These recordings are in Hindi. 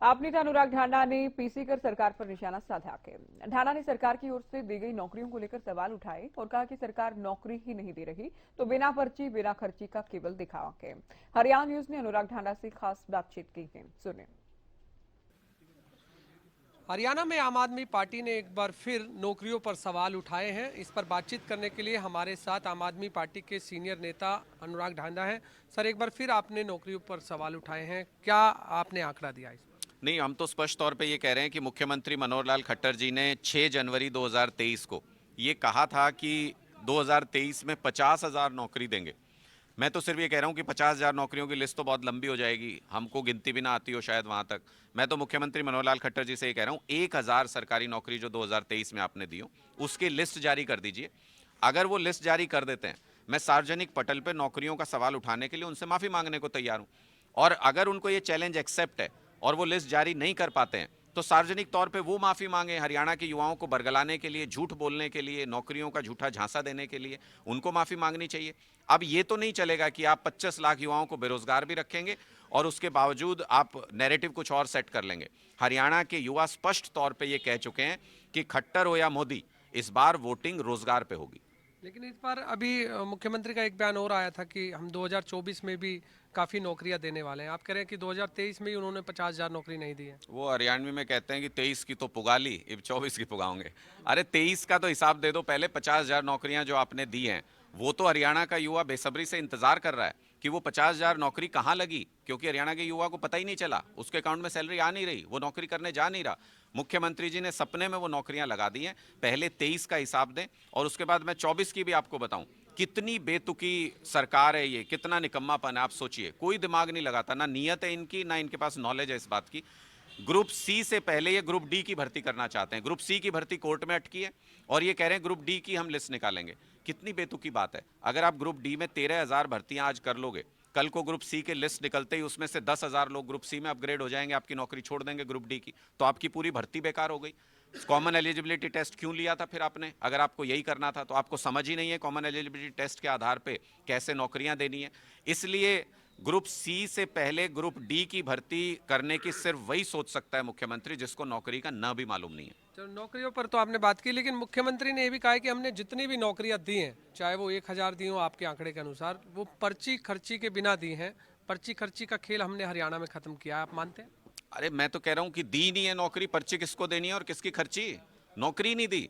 आपने अनुराग ढांडा ने पीसी कर सरकार पर निशाना साधा के ढांडा ने सरकार की ओर से दी गई नौकरियों को लेकर सवाल उठाए और कहा कि सरकार नौकरी ही नहीं दे रही तो बिना पर्ची बिना खर्ची का केवल दिखावा के। हरियाणा न्यूज ने अनुराग ढांडा से खास बातचीत की है, सुने। हरियाणा में आम आदमी पार्टी ने एक बार फिर नौकरियों पर सवाल उठाए हैं। इस पर बातचीत करने के लिए हमारे साथ आम आदमी पार्टी के सीनियर नेता अनुराग ढांडा हैं। सर, एक बार फिर आपने नौकरियों पर सवाल उठाए हैं, क्या आपने आंकड़ा दिया इस पर? नहीं, हम तो स्पष्ट तौर पे ये कह रहे हैं कि मुख्यमंत्री मनोहर लाल खट्टर जी ने 6 जनवरी 2023 को ये कहा था कि 2023 में 50,000 नौकरी देंगे। मैं तो सिर्फ ये कह रहा हूँ कि 50,000 नौकरियों की लिस्ट तो बहुत लंबी हो जाएगी, हमको गिनती भी ना आती हो शायद वहाँ तक। मैं तो मुख्यमंत्री मनोहर लाल खट्टर जी से ये कह रहा हूँ, 1,000 सरकारी नौकरी जो 2023 में आपने दी हो उसकी लिस्ट जारी कर दीजिए। अगर वो लिस्ट जारी कर देते हैं, मैं सार्वजनिक पटल पर नौकरियों का सवाल उठाने के लिए उनसे माफ़ी मांगने को तैयार हूँ। और अगर उनको ये चैलेंज एक्सेप्ट है और वो लिस्ट जारी नहीं कर पाते हैं तो सार्वजनिक तौर पे वो माफ़ी मांगे। हरियाणा के युवाओं को बरगलाने के लिए, झूठ बोलने के लिए, नौकरियों का झूठा झांसा देने के लिए उनको माफ़ी मांगनी चाहिए। अब ये तो नहीं चलेगा कि आप 25 लाख युवाओं को बेरोजगार भी रखेंगे और उसके बावजूद आप नैरेटिव कुछ और सेट कर लेंगे। हरियाणा के युवा स्पष्ट तौर पर ये कह चुके हैं कि खट्टर हो या मोदी, इस बार वोटिंग रोजगार पे होगी। लेकिन इस बार अभी मुख्यमंत्री का एक बयान और आया था कि हम 2024 में भी काफ़ी नौकरियां देने वाले हैं। आप कह रहे हैं कि 2023 में ही उन्होंने 50,000 नौकरी नहीं दी है। वो हरियाणवी में कहते हैं कि 23 की तो पुगाली, अब 24 की पुगाओगे। अरे 23 का तो हिसाब दे दो पहले। 50,000 नौकरियां जो आपने दी हैं, वो तो हरियाणा का युवा बेसब्री से इंतजार कर रहा है कि वो 50,000 नौकरी कहाँ लगी, क्योंकि हरियाणा के युवा को पता ही नहीं चला, उसके अकाउंट में सैलरी आ नहीं रही, वो नौकरी करने जा नहीं रहा। मुख्यमंत्री जी ने सपने में वो नौकरियां लगा दी हैं। पहले 23 का हिसाब दें और उसके बाद मैं 24 की भी आपको बताऊं। कितनी बेतुकी सरकार है ये, कितना निकम्मापन है। आप सोचिए, कोई दिमाग नहीं लगाता, ना नीयत है इनकी, ना इनके पास नॉलेज है इस बात की। ग्रुप सी से पहले ये ग्रुप डी की भर्ती करना चाहते हैं। ग्रुप सी की भर्ती कोर्ट में अटकी है और ये कह रहे हैं ग्रुप डी की हम लिस्ट निकालेंगे। कितनी बेतुकी बात है। अगर आप ग्रुप डी में 13,000 भर्तियां आज कर लोगे, कल को ग्रुप सी के लिस्ट निकलते ही उसमें से 10,000 लोग ग्रुप सी में अपग्रेड हो जाएंगे, आपकी नौकरी छोड़ देंगे ग्रुप डी की, तो आपकी पूरी भर्ती बेकार हो गई। कॉमन एलिजिबिलिटी टेस्ट क्यों लिया था फिर आपने? अगर आपको यही करना था तो आपको समझ ही नहीं है कॉमन एलिजिबिलिटी टेस्ट के आधार पे कैसे नौकरियां देनी है। इसलिए ग्रुप सी से पहले ग्रुप डी की भर्ती करने की सिर्फ वही सोच सकता है मुख्यमंत्री जिसको नौकरी का न भी मालूम नहीं है। तो नौकरियों पर तो आपने बात की, लेकिन मुख्यमंत्री ने ये भी कहा है कि हमने जितनी भी नौकरियां दी हैं, चाहे वो 1,000 दी हो आपके आंकड़े के अनुसार, वो पर्ची खर्ची के बिना दी हैं। पर्ची खर्ची का खेल हमने हरियाणा में खत्म किया है, आप मानते हैं? अरे मैं तो कह रहा हूं कि दी नहीं है नौकरी, पर्ची किसको देनी है और किसकी खर्ची? नौकरी नहीं दी।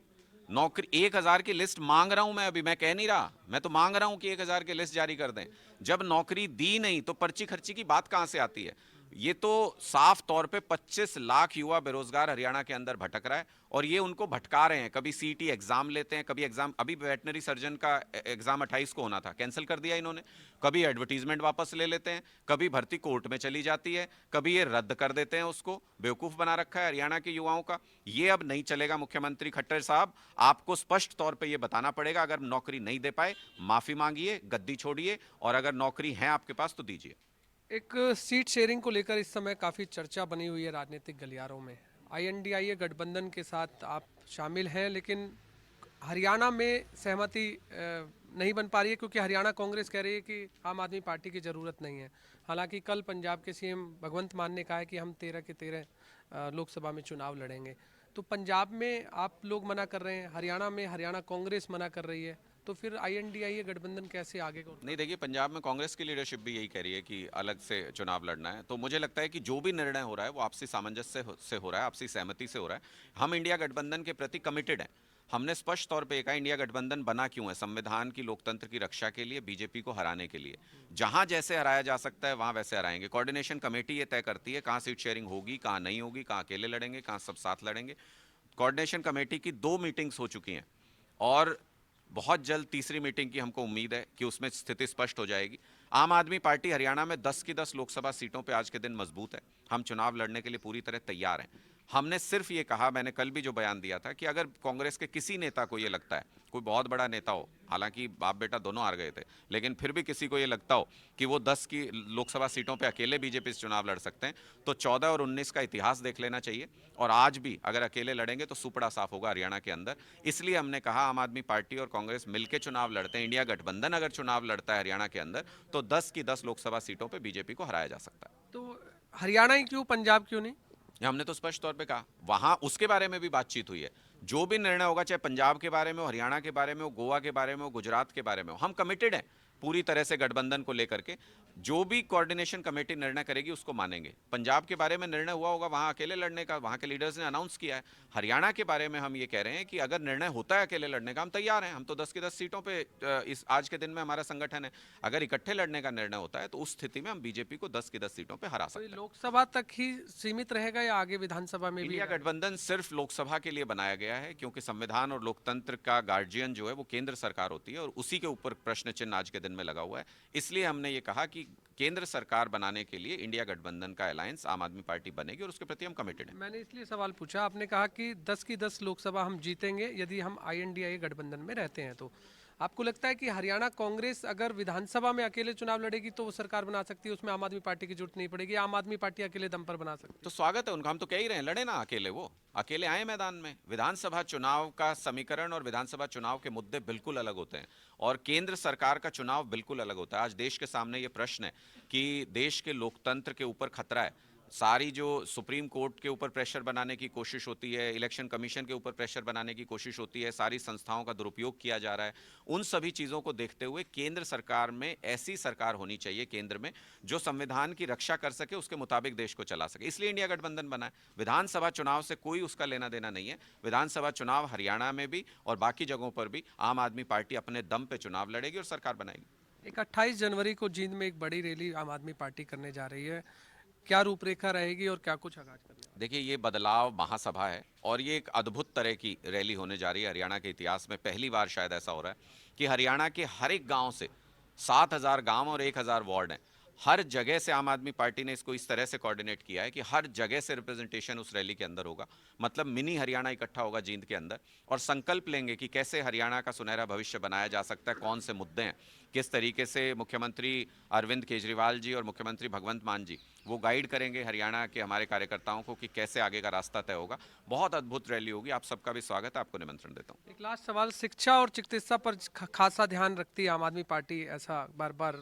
नौकरी 1,000 की लिस्ट मांग रहा हूं मैं, अभी मैं कह नहीं रहा, मैं तो मांग रहा हूं कि 1,000 की लिस्ट जारी कर दें। जब नौकरी दी नहीं तो पर्ची खर्ची की बात कहां से आती है? ये तो साफ तौर पे 25 लाख युवा बेरोजगार हरियाणा के अंदर भटक रहा है और ये उनको भटका रहे हैं। कभी सीईटी एग्जाम लेते हैं, कभी एग्जाम, अभी वेटनरी सर्जन का एग्जाम 28 को होना था, कैंसिल कर दिया इन्होंने। कभी एडवर्टीजमेंट वापस ले लेते हैं, कभी भर्ती कोर्ट में चली जाती है, कभी ये रद्द कर देते हैं उसको। बेवकूफ बना रखा है हरियाणा के युवाओं का। ये अब नहीं चलेगा मुख्यमंत्री खट्टर साहब, आपको स्पष्ट तौर पर यह बताना पड़ेगा। अगर नौकरी नहीं दे पाए, माफी मांगिए, गद्दी छोड़िए और अगर नौकरी है आपके पास तो दीजिए। एक सीट शेयरिंग को लेकर इस समय काफ़ी चर्चा बनी हुई है राजनीतिक गलियारों में। आईएनडीआईए गठबंधन के साथ आप शामिल हैं, लेकिन हरियाणा में सहमति नहीं बन पा रही है क्योंकि हरियाणा कांग्रेस कह रही है कि आम आदमी पार्टी की ज़रूरत नहीं है। हालांकि कल पंजाब के सीएम भगवंत मान ने कहा है कि हम 13 के 13 लोकसभा में चुनाव लड़ेंगे। तो पंजाब में आप लोग मना कर रहे हैं, हरियाणा में हरियाणा कांग्रेस मना कर रही है, तो फिर आईएनडीआईए गठबंधन कैसे आगे को? नहीं देखिए, पंजाब में कांग्रेस की लीडरशिप भी यही कह रही है कि अलग से चुनाव लड़ना है। तो मुझे लगता है कि जो भी निर्णय हो रहा है वो आपसी सामंजस्य से हो रहा है, आपसी सहमति से हो रहा है। हम इंडिया गठबंधन के प्रति कमिटेड हैं। हमने स्पष्ट तौर पे कहा इंडिया गठबंधन बना क्यों है? संविधान की, लोकतंत्र की रक्षा के लिए, बीजेपी को हराने के लिए। जहां जैसे हराया जा सकता है वहां वैसे हराएंगे। कोऑर्डिनेशन कमेटी ये तय करती है कहां सीट शेयरिंग होगी, कहां नहीं होगी, कहां अकेले लड़ेंगे, कहां सब साथ लड़ेंगे। कोऑर्डिनेशन कमेटी की 2 मीटिंग्स हो चुकी हैं और बहुत जल्द तीसरी मीटिंग की हमको उम्मीद है कि उसमें स्थिति स्पष्ट हो जाएगी। आम आदमी पार्टी हरियाणा में 10 की 10 लोकसभा सीटों पे आज के दिन मजबूत है। हम चुनाव लड़ने के लिए पूरी तरह तैयार हैं। हमने सिर्फ ये कहा, मैंने कल भी जो बयान दिया था, कि अगर कांग्रेस के किसी नेता को ये लगता है, कोई बहुत बड़ा नेता हो, हालांकि बाप बेटा दोनों हार गए थे, लेकिन फिर भी किसी को ये लगता हो कि वो 10 की लोकसभा सीटों पे अकेले बीजेपी से चुनाव लड़ सकते हैं, तो 14 और 19 का इतिहास देख लेना चाहिए। और आज भी अगर अकेले लड़ेंगे तो सुपड़ा साफ होगा हरियाणा के अंदर। इसलिए हमने कहा आम आदमी पार्टी और कांग्रेस मिलकर चुनाव लड़ते हैं। इंडिया गठबंधन अगर चुनाव लड़ता है हरियाणा के अंदर तो 10 की 10 लोकसभा सीटों पर बीजेपी को हराया जा सकता है। तो हरियाणा ही क्यों, पंजाब क्यों नहीं? ये हमने तो स्पष्ट तौर पे कहा, वहां उसके बारे में भी बातचीत हुई है। जो भी निर्णय होगा, चाहे पंजाब के बारे में हो, हरियाणा के बारे में हो, गोवा के बारे में हो, गुजरात के बारे में हो, हम कमिटेड हैं पूरी तरह से गठबंधन को लेकर के। जो भी कोऑर्डिनेशन कमेटी निर्णय करेगी उसको मानेंगे। पंजाब के बारे में निर्णय हुआ होगा वहां अकेले लड़ने का, वहां के लीडर्स ने अनाउंस किया है। हरियाणा के बारे में हम ये कह रहे हैं कि अगर निर्णय होता है अकेले लड़ने का, हम तैयार हैं। हम तो 10 की 10 सीटों पे इस आज के दिन में हमारा संगठन है। अगर इकट्ठे लड़ने का निर्णय होता है तो उस स्थिति में हम बीजेपी को 10 की 10 सीटों पे हरा तो सकते ये हैं। लोकसभा तक ही सीमित रहेगा या आगे विधानसभा में भी? इंडिया गठबंधन सिर्फ लोकसभा के लिए बनाया गया है, क्योंकि संविधान और लोकतंत्र का गार्जियन जो है वो केंद्र सरकार होती है और उसी के ऊपर प्रश्न चिन्ह आज के दिन में लगा हुआ है। इसलिए हमने ये कहा कि केंद्र सरकार बनाने के लिए इंडिया गठबंधन का अलायंस आम आदमी पार्टी बनेगी और उसके प्रति हम कमिटेड हैं। मैंने इसलिए सवाल पूछा, आपने कहा कि 10 की 10 लोकसभा हम जीतेंगे यदि हम INDIA गठबंधन में रहते हैं। तो आपको लगता है कि हरियाणा कांग्रेस अगर विधानसभा में अकेले चुनाव लड़ेगी तो वो सरकार बना सकती है, उसमें आम आदमी पार्टी की जरूरत नहीं पड़ेगी, आम आदमी पार्टी अकेले दम पर बना सकती है? तो स्वागत है उनका, हम तो कह ही रहे हैं, लड़े ना अकेले, वो अकेले आए मैदान में। विधानसभा चुनाव का समीकरण और विधानसभा चुनाव के मुद्दे बिल्कुल अलग होते हैं और केंद्र सरकार का चुनाव बिल्कुल अलग होता है। आज देश के सामने ये प्रश्न है कि देश के लोकतंत्र के ऊपर खतरा है। सारी जो सुप्रीम कोर्ट के ऊपर प्रेशर बनाने की कोशिश होती है, इलेक्शन कमीशन के ऊपर प्रेशर बनाने की कोशिश होती है, सारी संस्थाओं का दुरुपयोग किया जा रहा है। उन सभी चीज़ों को देखते हुए केंद्र सरकार में ऐसी सरकार होनी चाहिए केंद्र में जो संविधान की रक्षा कर सके, उसके मुताबिक देश को चला सके। इसलिए इंडिया गठबंधन बना है। विधानसभा चुनाव से कोई उसका लेना देना नहीं है। विधानसभा चुनाव हरियाणा में भी और बाकी जगहों पर भी आम आदमी पार्टी अपने दम पे चुनाव लड़ेगी और सरकार बनाएगी। एक 28 जनवरी को जींद में एक बड़ी रैली आम आदमी पार्टी करने जा रही है, क्या रूपरेखा रहेगी और क्या कुछ आगाज कर दिया? देखिए, ये बदलाव महासभा है और ये एक अद्भुत तरह की रैली होने जा रही है। हरियाणा के इतिहास में पहली बार शायद ऐसा हो रहा है कि हरियाणा के हर एक गांव से 7,000 गांव और 1,000 वार्ड हैं, हर जगह से आम आदमी पार्टी ने इसको इस तरह से कोऑर्डिनेट किया है कि हर जगह से रिप्रेजेंटेशन उस रैली के अंदर होगा। मतलब मिनी हरियाणा इकट्ठा होगा जींद के अंदर और संकल्प लेंगे कि कैसे हरियाणा का सुनहरा भविष्य बनाया जा सकता है, कौन से मुद्दे हैं, किस तरीके से मुख्यमंत्री अरविंद केजरीवाल जी और मुख्यमंत्री भगवंत मान जी वो गाइड करेंगे हरियाणा के हमारे कार्यकर्ताओं को कि कैसे आगे का रास्ता तय होगा। बहुत अद्भुत रैली होगी। आप सबका भी स्वागत है, आपको निमंत्रण देता हूँ। एक लास्ट सवाल, शिक्षा और चिकित्सा पर खासा ध्यान रखती है आम आदमी पार्टी, ऐसा बार बार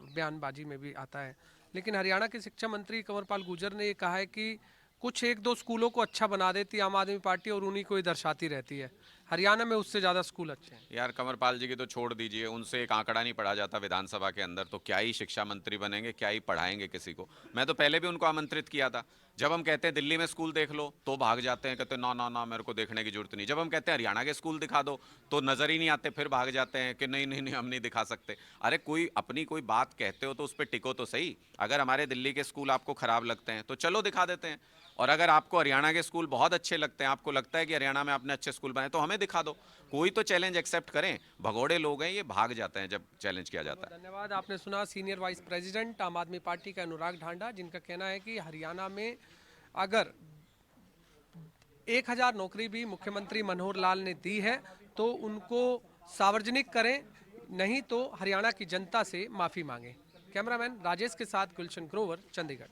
बयानबाजी में भी आता है, लेकिन हरियाणा के शिक्षा मंत्री कंवरपाल गुर्जर ने ये कहा है कि कुछ एक दो स्कूलों को अच्छा बना देती है आम आदमी पार्टी और उन्हीं को ही दर्शाती रहती है। हरियाणा में उससे ज़्यादा स्कूल अच्छे हैं। यार, कंवरपाल जी की तो छोड़ दीजिए, उनसे एक आंकड़ा नहीं पढ़ा जाता विधानसभा के अंदर, तो क्या ही शिक्षा मंत्री बनेंगे, क्या ही पढ़ाएंगे किसी को। मैं तो पहले भी उनको आमंत्रित किया था। जब हम कहते हैं दिल्ली में स्कूल देख लो तो भाग जाते हैं, कहते हैं ना ना ना मेरे को देखने की जरूरत नहीं। जब हम कहते हैं हरियाणा के स्कूल दिखा दो तो नजर ही नहीं आते, फिर भाग जाते हैं कि नहीं नहीं नहीं हम नहीं दिखा सकते। अरे कोई अपनी कोई बात कहते हो तो उस पर टिको तो सही। अगर हमारे दिल्ली के स्कूल आपको खराब लगते हैं तो चलो दिखा देते हैं, और अगर आपको हरियाणा के स्कूल बहुत अच्छे लगते हैं, आपको लगता है कि हरियाणा में आपने अच्छे स्कूल बनाए, तो हमें दिखा दो। कोई तो चैलेंज एक्सेप्ट करें। भगोड़े लोग हैं, ये भाग जाते हैं जब चैलेंज किया जाता है। धन्यवाद। आपने सुना सीनियर वाइस प्रेसिडेंट आम आदमी पार्टी का अनुराग ढांडा, जिनका कहना है कि हरियाणा में अगर 1000 नौकरी भी मुख्यमंत्री मनोहर लाल ने दी है तो उनको सार्वजनिक करें, नहीं तो हरियाणा की जनता से माफी मांगे। कैमरामैन राजेश के साथ गुलशन ग्रोवर, चंडीगढ़।